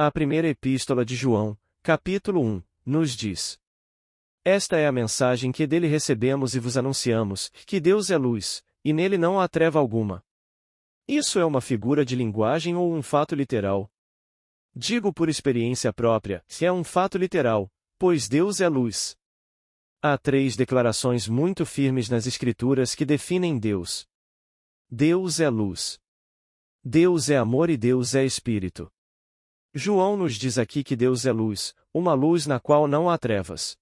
A primeira epístola de João, capítulo 1, nos diz: Esta é a mensagem que dele recebemos e vos anunciamos, que Deus é luz, e nele não há treva alguma. Isso é uma figura de linguagem ou um fato literal? Digo por experiência própria, que é um fato literal, pois Deus é luz. Há 3 declarações muito firmes nas Escrituras que definem Deus. Deus é luz. Deus é amor e Deus é espírito. João nos diz aqui que Deus é luz, uma luz na qual não há trevas.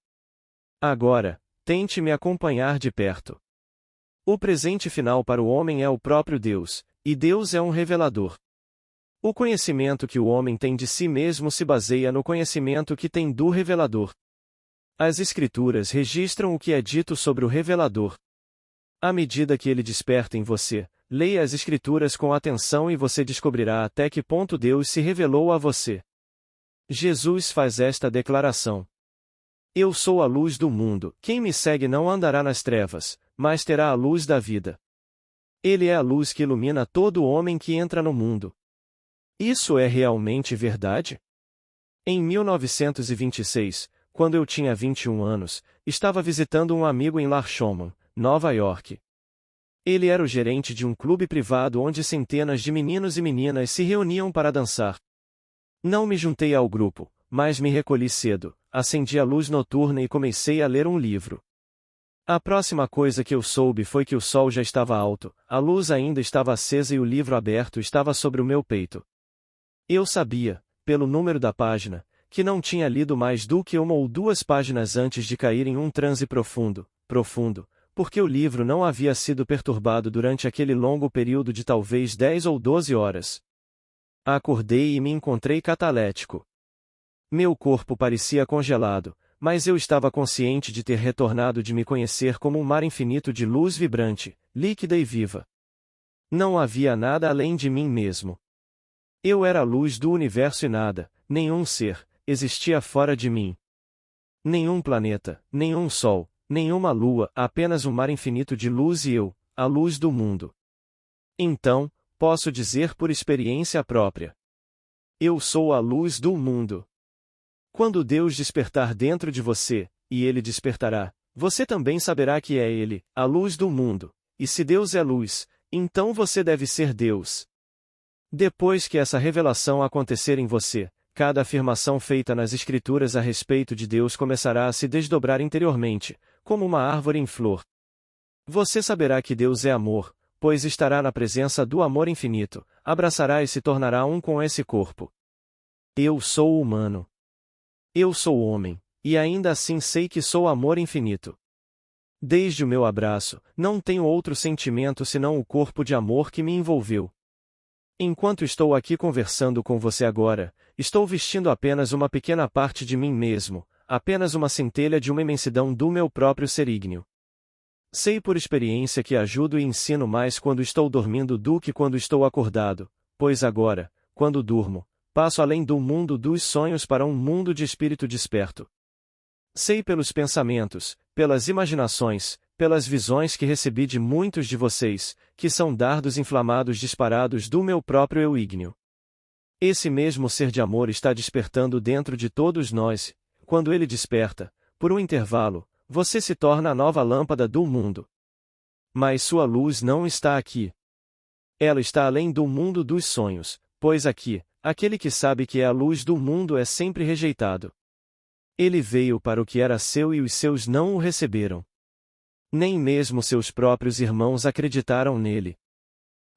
Agora, tente me acompanhar de perto. O presente final para o homem é o próprio Deus, e Deus é um revelador. O conhecimento que o homem tem de si mesmo se baseia no conhecimento que tem do revelador. As Escrituras registram o que é dito sobre o revelador. À medida que ele desperta em você, leia as Escrituras com atenção e você descobrirá até que ponto Deus se revelou a você. Jesus faz esta declaração: Eu sou a luz do mundo, quem me segue não andará nas trevas, mas terá a luz da vida. Ele é a luz que ilumina todo homem que entra no mundo. Isso é realmente verdade? Em 1926, quando eu tinha 21 anos, estava visitando um amigo em Larchmont, Nova York. Ele era o gerente de um clube privado onde centenas de meninos e meninas se reuniam para dançar. Não me juntei ao grupo, mas me recolhi cedo, acendi a luz noturna e comecei a ler um livro. A próxima coisa que eu soube foi que o sol já estava alto, a luz ainda estava acesa e o livro aberto estava sobre o meu peito. Eu sabia, pelo número da página, que não tinha lido mais do que 1 ou 2 páginas antes de cair em um transe profundo, porque o livro não havia sido perturbado durante aquele longo período de talvez 10 ou 12 horas. Acordei e me encontrei catalético. Meu corpo parecia congelado, mas eu estava consciente de ter retornado de me conhecer como um mar infinito de luz vibrante, líquida e viva. Não havia nada além de mim mesmo. Eu era a luz do universo e nada, nenhum ser, existia fora de mim. Nenhum planeta, nenhum sol, nenhuma lua, apenas um mar infinito de luz e eu, a luz do mundo. Então, posso dizer por experiência própria: eu sou a luz do mundo. Quando Deus despertar dentro de você, e Ele despertará, você também saberá que é Ele, a luz do mundo, e se Deus é luz, então você deve ser Deus. Depois que essa revelação acontecer em você, cada afirmação feita nas Escrituras a respeito de Deus começará a se desdobrar interiormente, como uma árvore em flor. Você saberá que Deus é amor, pois estará na presença do amor infinito, abraçará e se tornará um com esse corpo. Eu sou humano. Eu sou homem, e ainda assim sei que sou amor infinito. Desde o meu abraço, não tenho outro sentimento senão o corpo de amor que me envolveu. Enquanto estou aqui conversando com você agora, estou vestindo apenas uma pequena parte de mim mesmo, apenas uma centelha de uma imensidão do meu próprio ser ígneo. Sei por experiência que ajudo e ensino mais quando estou dormindo do que quando estou acordado, pois agora, quando durmo, passo além do mundo dos sonhos para um mundo de espírito desperto. Sei pelos pensamentos, pelas imaginações, pelas visões que recebi de muitos de vocês, que são dardos inflamados disparados do meu próprio eu ígneo. Esse mesmo ser de amor está despertando dentro de todos nós. Quando ele desperta, por um intervalo, você se torna a nova lâmpada do mundo. Mas sua luz não está aqui. Ela está além do mundo dos sonhos, pois aqui, aquele que sabe que é a luz do mundo é sempre rejeitado. Ele veio para o que era seu e os seus não o receberam. Nem mesmo seus próprios irmãos acreditaram nele.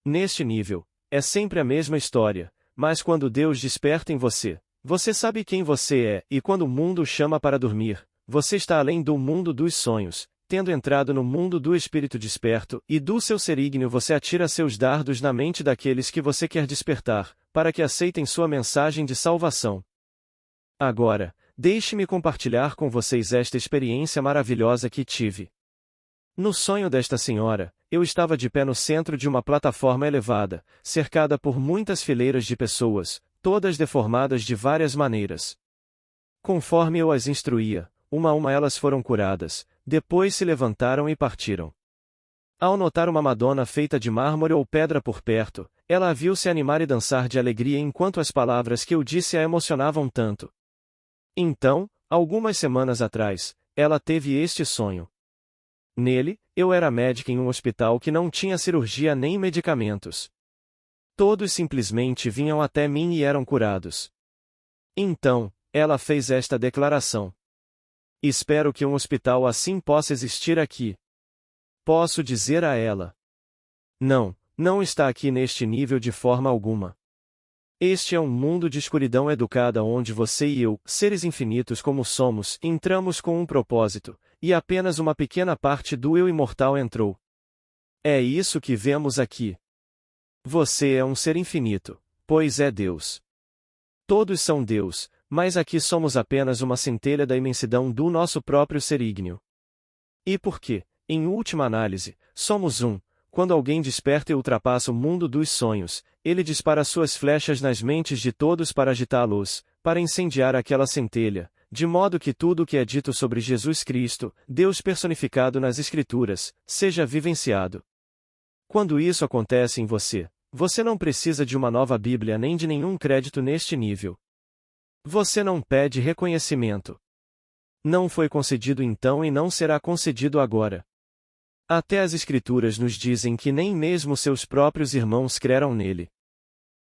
Neste nível, é sempre a mesma história, mas quando Deus desperta em você, você sabe quem você é, e quando o mundo chama para dormir, você está além do mundo dos sonhos, tendo entrado no mundo do espírito desperto, e do seu ser ígneo você atira seus dardos na mente daqueles que você quer despertar, para que aceitem sua mensagem de salvação. Agora, deixe-me compartilhar com vocês esta experiência maravilhosa que tive. No sonho desta senhora, eu estava de pé no centro de uma plataforma elevada, cercada por muitas fileiras de pessoas, todas deformadas de várias maneiras. Conforme eu as instruía, uma a uma elas foram curadas, depois se levantaram e partiram. Ao notar uma Madonna feita de mármore ou pedra por perto, ela a viu se animar e dançar de alegria enquanto as palavras que eu disse a emocionavam tanto. Então, algumas semanas atrás, ela teve este sonho. Nele, eu era médica em um hospital que não tinha cirurgia nem medicamentos. Todos simplesmente vinham até mim e eram curados. Então, ela fez esta declaração. Espero que um hospital assim possa existir aqui. Posso dizer a ela. Não, não está aqui neste nível de forma alguma. Este é um mundo de escuridão educada onde você e eu, seres infinitos como somos, entramos com um propósito, e apenas uma pequena parte do eu imortal entrou. É isso que vemos aqui. Você é um ser infinito, pois é Deus. Todos são Deus, mas aqui somos apenas uma centelha da imensidão do nosso próprio ser ígneo. E por quê? Em última análise, somos um. Quando alguém desperta e ultrapassa o mundo dos sonhos, ele dispara suas flechas nas mentes de todos para agitá-los, para incendiar aquela centelha, de modo que tudo o que é dito sobre Jesus Cristo, Deus personificado nas Escrituras, seja vivenciado. Quando isso acontece em você, você não precisa de uma nova Bíblia nem de nenhum crédito neste nível. Você não pede reconhecimento. Não foi concedido então e não será concedido agora. Até as Escrituras nos dizem que nem mesmo seus próprios irmãos creram nele.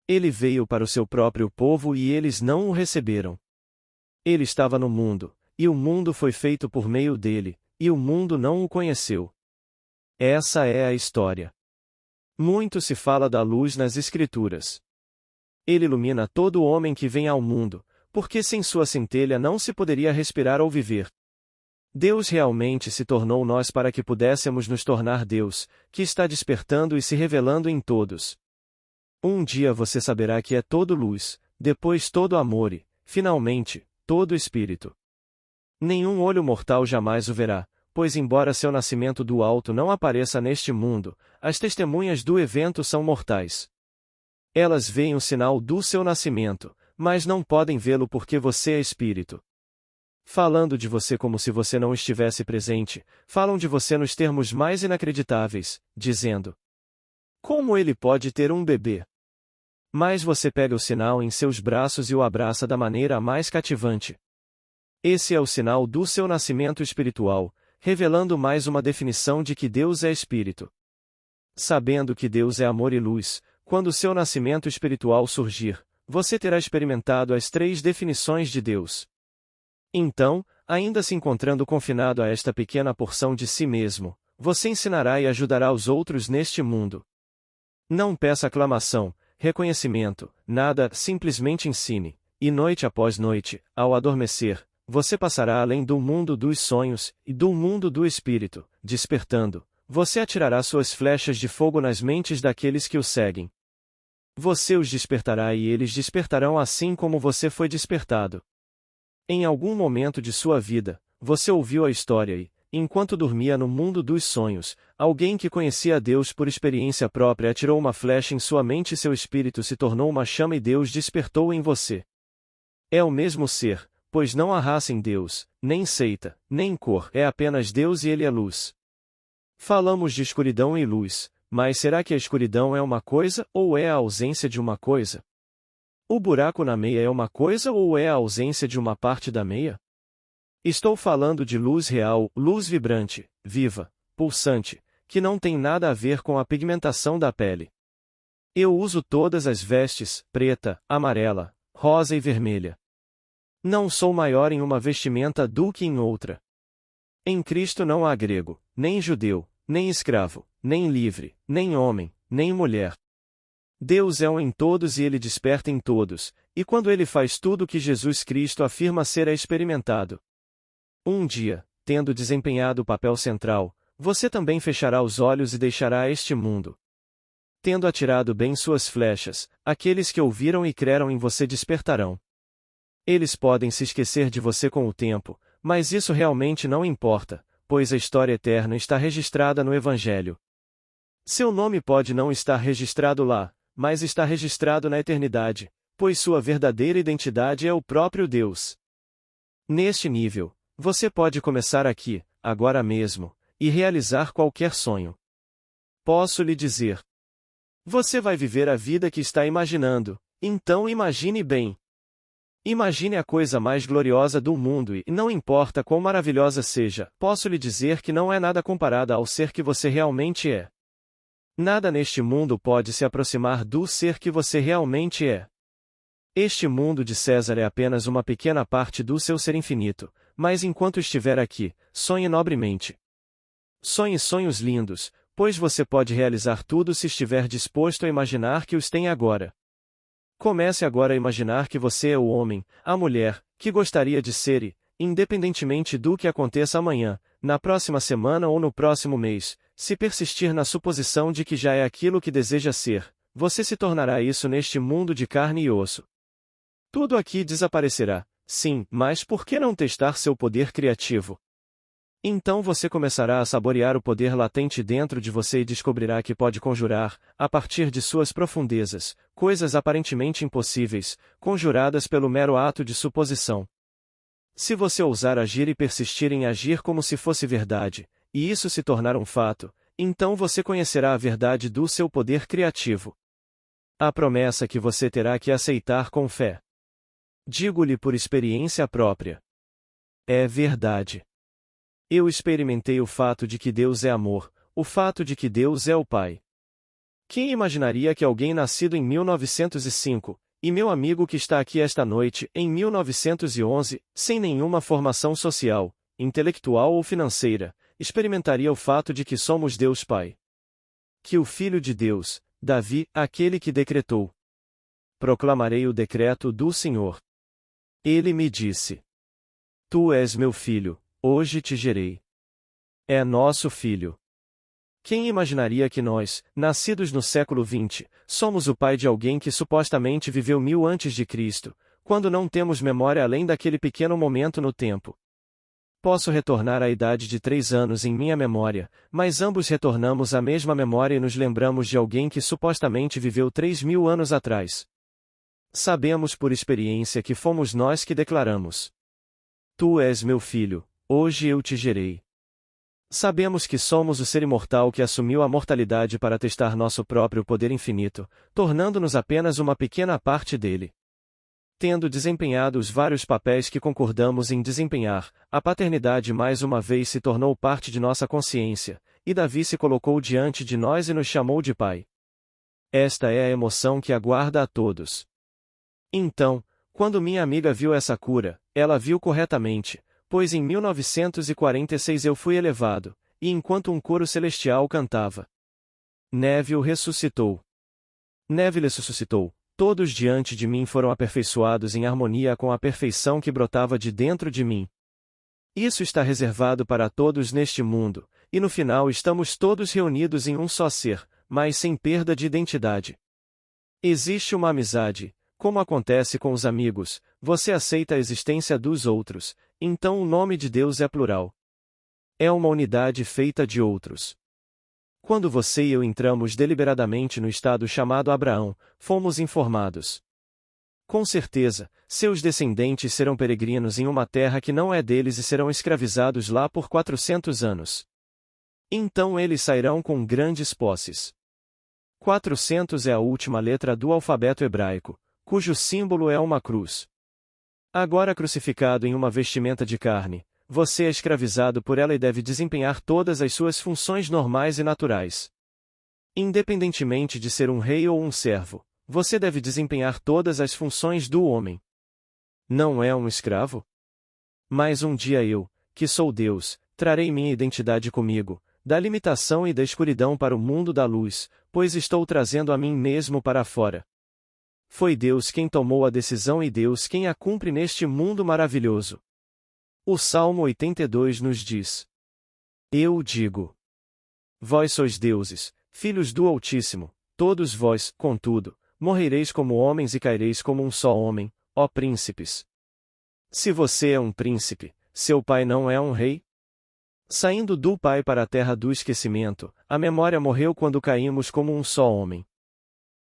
Ele veio para o seu próprio povo e eles não o receberam. Ele estava no mundo, e o mundo foi feito por meio dele, e o mundo não o conheceu. Essa é a história. Muito se fala da luz nas Escrituras. Ele ilumina todo homem que vem ao mundo, porque sem sua centelha não se poderia respirar ou viver. Deus realmente se tornou nós para que pudéssemos nos tornar Deus, que está despertando e se revelando em todos. Um dia você saberá que é todo luz, depois todo amor e, finalmente, todo espírito. Nenhum olho mortal jamais o verá, pois embora seu nascimento do alto não apareça neste mundo, as testemunhas do evento são mortais. Elas veem o sinal do seu nascimento, mas não podem vê-lo porque você é espírito. Falando de você como se você não estivesse presente, falam de você nos termos mais inacreditáveis, dizendo: como ele pode ter um bebê? Mas você pega o sinal em seus braços e o abraça da maneira mais cativante. Esse é o sinal do seu nascimento espiritual, revelando mais uma definição de que Deus é espírito. Sabendo que Deus é amor e luz, quando seu nascimento espiritual surgir, você terá experimentado as 3 definições de Deus. Então, ainda se encontrando confinado a esta pequena porção de si mesmo, você ensinará e ajudará os outros neste mundo. Não peça aclamação, reconhecimento, nada, simplesmente ensine, e noite após noite, ao adormecer, você passará além do mundo dos sonhos e do mundo do espírito, despertando. Você atirará suas flechas de fogo nas mentes daqueles que o seguem. Você os despertará e eles despertarão assim como você foi despertado. Em algum momento de sua vida, você ouviu a história e, enquanto dormia no mundo dos sonhos, alguém que conhecia a Deus por experiência própria atirou uma flecha em sua mente e seu espírito se tornou uma chama e Deus despertou em você. É o mesmo ser, pois não há raça em Deus, nem seita, nem cor, é apenas Deus e Ele é luz. Falamos de escuridão e luz, mas será que a escuridão é uma coisa ou é a ausência de uma coisa? O buraco na meia é uma coisa ou é a ausência de uma parte da meia? Estou falando de luz real, luz vibrante, viva, pulsante, que não tem nada a ver com a pigmentação da pele. Eu uso todas as vestes, preta, amarela, rosa e vermelha. Não sou maior em uma vestimenta do que em outra. Em Cristo não há grego, nem judeu, nem escravo, nem livre, nem homem, nem mulher. Deus é um em todos e Ele desperta em todos, e quando Ele faz tudo o que Jesus Cristo afirma ser é experimentado. Um dia, tendo desempenhado o papel central, você também fechará os olhos e deixará este mundo. Tendo atirado bem suas flechas, aqueles que ouviram e creram em você despertarão. Eles podem se esquecer de você com o tempo, mas isso realmente não importa, pois a história eterna está registrada no Evangelho. Seu nome pode não estar registrado lá, mas está registrado na eternidade, pois sua verdadeira identidade é o próprio Deus. Neste nível, você pode começar aqui, agora mesmo, e realizar qualquer sonho. Posso lhe dizer. Você vai viver a vida que está imaginando, então imagine bem. Imagine a coisa mais gloriosa do mundo e, não importa quão maravilhosa seja, posso lhe dizer que não é nada comparada ao ser que você realmente é. Nada neste mundo pode se aproximar do ser que você realmente é. Este mundo de César é apenas uma pequena parte do seu ser infinito, mas enquanto estiver aqui, sonhe nobremente. Sonhe sonhos lindos, pois você pode realizar tudo se estiver disposto a imaginar que os tem agora. Comece agora a imaginar que você é o homem, a mulher, que gostaria de ser e, independentemente do que aconteça amanhã, na próxima semana ou no próximo mês, se persistir na suposição de que já é aquilo que deseja ser, você se tornará isso neste mundo de carne e osso. Tudo aqui desaparecerá, sim, mas por que não testar seu poder criativo? Então você começará a saborear o poder latente dentro de você e descobrirá que pode conjurar, a partir de suas profundezas, coisas aparentemente impossíveis, conjuradas pelo mero ato de suposição. Se você ousar agir e persistir em agir como se fosse verdade, e isso se tornar um fato, então você conhecerá a verdade do seu poder criativo. A promessa que você terá que aceitar com fé. Digo-lhe por experiência própria. É verdade. Eu experimentei o fato de que Deus é amor, o fato de que Deus é o Pai. Quem imaginaria que alguém nascido em 1905, e meu amigo que está aqui esta noite, em 1911, sem nenhuma formação social, intelectual ou financeira, experimentaria o fato de que somos Deus Pai? Que o Filho de Deus, Davi, aquele que decretou. Proclamarei o decreto do Senhor. Ele me disse: Tu és meu filho, hoje te gerei. É nosso filho. Quem imaginaria que nós, nascidos no século XX, somos o pai de alguém que supostamente viveu 1000 antes de Cristo, quando não temos memória além daquele pequeno momento no tempo? Posso retornar à idade de 3 anos em minha memória, mas ambos retornamos à mesma memória e nos lembramos de alguém que supostamente viveu 3000 anos atrás. Sabemos por experiência que fomos nós que declaramos: Tu és meu filho, hoje eu te gerei. Sabemos que somos o ser imortal que assumiu a mortalidade para testar nosso próprio poder infinito, tornando-nos apenas uma pequena parte dele. Tendo desempenhado os vários papéis que concordamos em desempenhar, a paternidade mais uma vez se tornou parte de nossa consciência, e Davi se colocou diante de nós e nos chamou de pai. Esta é a emoção que aguarda a todos. Então, quando minha amiga viu essa cura, ela viu corretamente, pois em 1946 eu fui elevado, e enquanto um coro celestial cantava, Neville ressuscitou. Neville ressuscitou. Todos diante de mim foram aperfeiçoados em harmonia com a perfeição que brotava de dentro de mim. Isso está reservado para todos neste mundo, e no final estamos todos reunidos em um só ser, mas sem perda de identidade. Existe uma amizade. Como acontece com os amigos, você aceita a existência dos outros, então o nome de Deus é plural. É uma unidade feita de outros. Quando você e eu entramos deliberadamente no estado chamado Abraão, fomos informados. Com certeza, seus descendentes serão peregrinos em uma terra que não é deles e serão escravizados lá por 400 anos. Então eles sairão com grandes posses. 400 é a última letra do alfabeto hebraico, cujo símbolo é uma cruz. Agora crucificado em uma vestimenta de carne, você é escravizado por ela e deve desempenhar todas as suas funções normais e naturais. Independentemente de ser um rei ou um servo, você deve desempenhar todas as funções do homem. Não é um escravo? Mas um dia eu, que sou Deus, trarei minha identidade comigo, da limitação e da escuridão para o mundo da luz, pois estou trazendo a mim mesmo para fora. Foi Deus quem tomou a decisão e Deus quem a cumpre neste mundo maravilhoso. O Salmo 82 nos diz: Eu digo. Vós sois deuses, filhos do Altíssimo, todos vós, contudo, morrereis como homens e caireis como um só homem, ó príncipes. Se você é um príncipe, seu pai não é um rei? Saindo do pai para a terra do esquecimento, a memória morreu quando caímos como um só homem.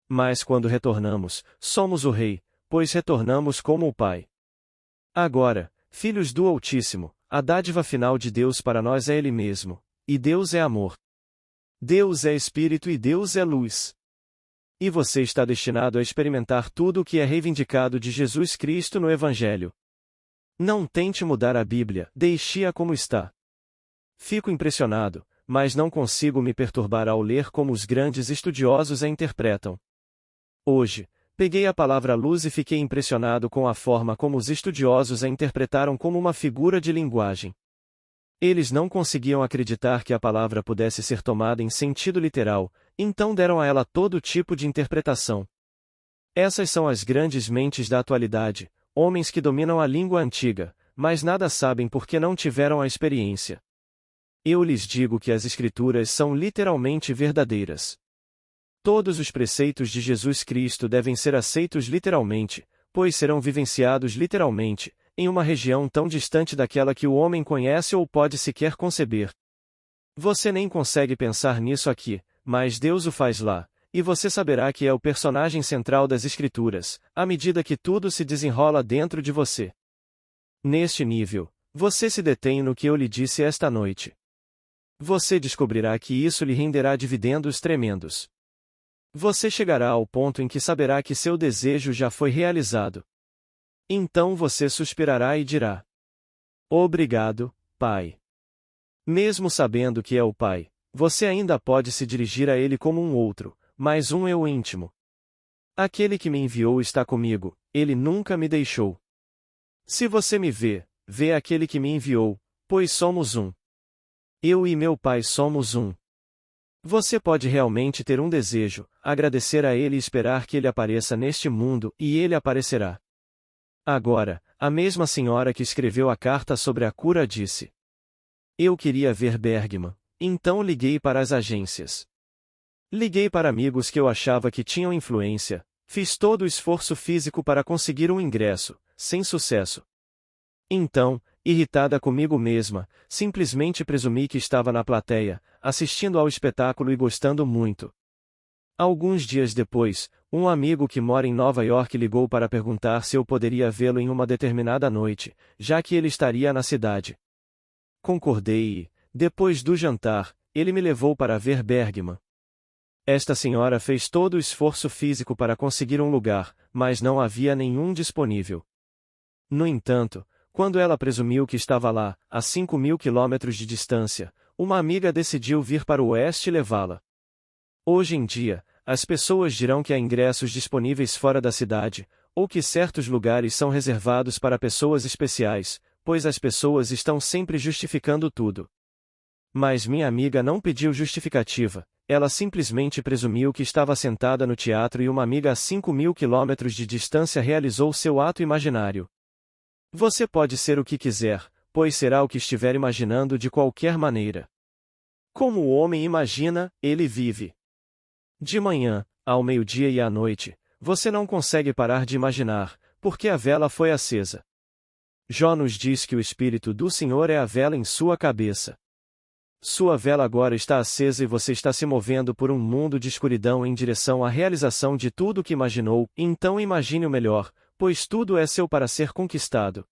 Mas quando retornamos, somos o rei, pois retornamos como o pai. Agora, filhos do Altíssimo, a dádiva final de Deus para nós é Ele mesmo, e Deus é amor. Deus é Espírito e Deus é luz. E você está destinado a experimentar tudo o que é reivindicado de Jesus Cristo no Evangelho. Não tente mudar a Bíblia, deixe-a como está. Fico impressionado, mas não consigo me perturbar ao ler como os grandes estudiosos a interpretam. Hoje, peguei a palavra luz e fiquei impressionado com a forma como os estudiosos a interpretaram como uma figura de linguagem. Eles não conseguiam acreditar que a palavra pudesse ser tomada em sentido literal, então deram a ela todo tipo de interpretação. Essas são as grandes mentes da atualidade, homens que dominam a língua antiga, mas nada sabem porque não tiveram a experiência. Eu lhes digo que as Escrituras são literalmente verdadeiras. Todos os preceitos de Jesus Cristo devem ser aceitos literalmente, pois serão vivenciados literalmente, em uma região tão distante daquela que o homem conhece ou pode sequer conceber. Você nem consegue pensar nisso aqui, mas Deus o faz lá, e você saberá que é o personagem central das Escrituras, à medida que tudo se desenrola dentro de você. Neste nível, você se detém no que eu lhe disse esta noite. Você descobrirá que isso lhe renderá dividendos tremendos. Você chegará ao ponto em que saberá que seu desejo já foi realizado. Então você suspirará e dirá: Obrigado, Pai. Mesmo sabendo que é o Pai, você ainda pode se dirigir a Ele como um outro, mas um eu íntimo. Aquele que me enviou está comigo, Ele nunca me deixou. Se você me vê, vê aquele que me enviou, pois somos um. Eu e meu Pai somos um. Você pode realmente ter um desejo, agradecer a Ele e esperar que Ele apareça neste mundo, e Ele aparecerá. Agora, a mesma senhora que escreveu a carta sobre a cura disse: Eu queria ver Bergman, então liguei para as agências. Liguei para amigos que eu achava que tinham influência, fiz todo o esforço físico para conseguir um ingresso, sem sucesso. Então, irritada comigo mesma, simplesmente presumi que estava na plateia, assistindo ao espetáculo e gostando muito. Alguns dias depois, um amigo que mora em Nova York ligou para perguntar se eu poderia vê-lo em uma determinada noite, já que ele estaria na cidade. Concordei e, depois do jantar, ele me levou para ver Bergman. Esta senhora fez todo o esforço físico para conseguir um lugar, mas não havia nenhum disponível. No entanto, quando ela presumiu que estava lá, a 5.000 quilômetros de distância, uma amiga decidiu vir para o oeste levá-la. Hoje em dia, as pessoas dirão que há ingressos disponíveis fora da cidade, ou que certos lugares são reservados para pessoas especiais, pois as pessoas estão sempre justificando tudo. Mas minha amiga não pediu justificativa, ela simplesmente presumiu que estava sentada no teatro e uma amiga a 5.000 quilômetros de distância realizou seu ato imaginário. Você pode ser o que quiser, pois será o que estiver imaginando de qualquer maneira. Como o homem imagina, ele vive. De manhã, ao meio-dia e à noite, você não consegue parar de imaginar, porque a vela foi acesa. Jó nos diz que o Espírito do Senhor é a vela em sua cabeça. Sua vela agora está acesa e você está se movendo por um mundo de escuridão em direção à realização de tudo o que imaginou, então imagine o melhor, pois tudo é seu para ser conquistado.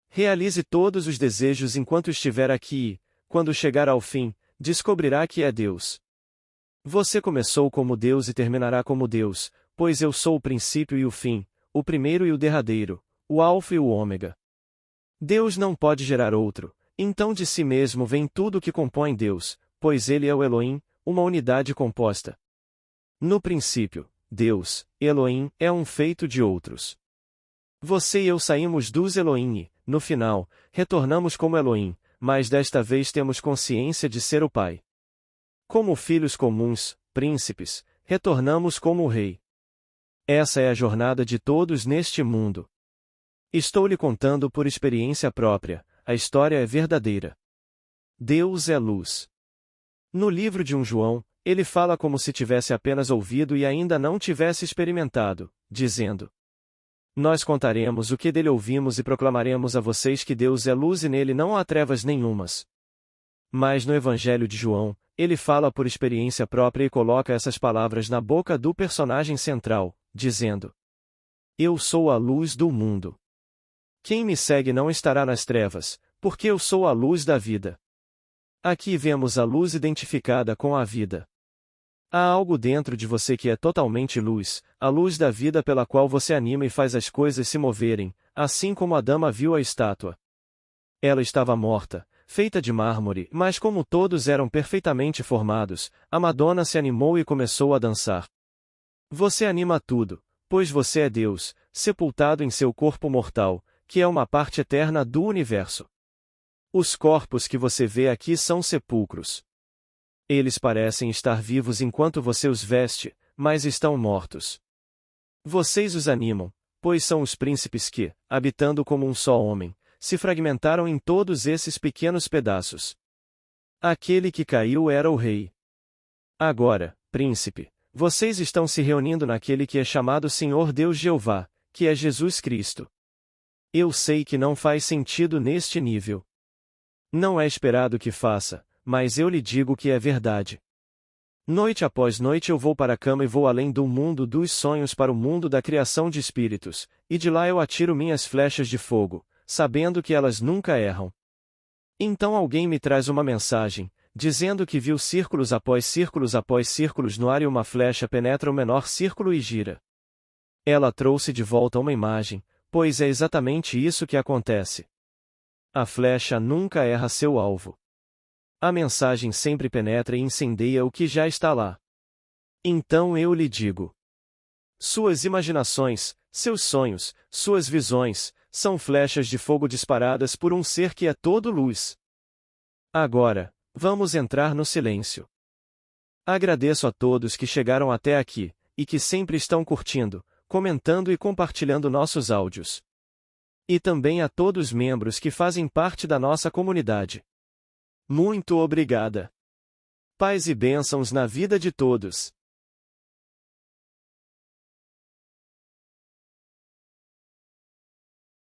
Realize todos os desejos enquanto estiver aqui e, quando chegar ao fim, descobrirá que é Deus. Você começou como Deus e terminará como Deus, pois eu sou o princípio e o fim, o primeiro e o derradeiro, o alfa e o ômega. Deus não pode gerar outro, então de si mesmo vem tudo o que compõe Deus, pois ele é o Elohim, uma unidade composta. No princípio, Deus, Elohim, é um feito de outros. Você e eu saímos dos Elohim e, no final, retornamos como Elohim, mas desta vez temos consciência de ser o Pai. Como filhos comuns, príncipes, retornamos como o Rei. Essa é a jornada de todos neste mundo. Estou lhe contando por experiência própria, a história é verdadeira. Deus é luz. No livro de João, ele fala como se tivesse apenas ouvido e ainda não tivesse experimentado, dizendo: Nós contaremos o que dele ouvimos e proclamaremos a vocês que Deus é luz e nele não há trevas nenhumas. Mas no Evangelho de João, ele fala por experiência própria e coloca essas palavras na boca do personagem central, dizendo: Eu sou a luz do mundo. Quem me segue não estará nas trevas, porque eu sou a luz da vida. Aqui vemos a luz identificada com a vida. Há algo dentro de você que é totalmente luz, a luz da vida pela qual você anima e faz as coisas se moverem, assim como a dama viu a estátua. Ela estava morta, feita de mármore, mas como todos eram perfeitamente formados, a Madonna se animou e começou a dançar. Você anima tudo, pois você é Deus, sepultado em seu corpo mortal, que é uma parte eterna do universo. Os corpos que você vê aqui são sepulcros. Eles parecem estar vivos enquanto você os veste, mas estão mortos. Vocês os animam, pois são os príncipes que, habitando como um só homem, se fragmentaram em todos esses pequenos pedaços. Aquele que caiu era o rei. Agora, príncipe, vocês estão se reunindo naquele que é chamado Senhor Deus Jeová, que é Jesus Cristo. Eu sei que não faz sentido neste nível. Não é esperado que faça, mas eu lhe digo que é verdade. Noite após noite eu vou para a cama e vou além do mundo dos sonhos para o mundo da criação de espíritos, e de lá eu atiro minhas flechas de fogo, sabendo que elas nunca erram. Então alguém me traz uma mensagem, dizendo que viu círculos após círculos no ar e uma flecha penetra o menor círculo e gira. Ela trouxe de volta uma imagem, pois é exatamente isso que acontece. A flecha nunca erra seu alvo. A mensagem sempre penetra e incendeia o que já está lá. Então eu lhe digo: suas imaginações, seus sonhos, suas visões, são flechas de fogo disparadas por um ser que é todo luz. Agora, vamos entrar no silêncio. Agradeço a todos que chegaram até aqui, e que sempre estão curtindo, comentando e compartilhando nossos áudios. E também a todos os membros que fazem parte da nossa comunidade. Muito obrigada. Paz e bênçãos na vida de todos.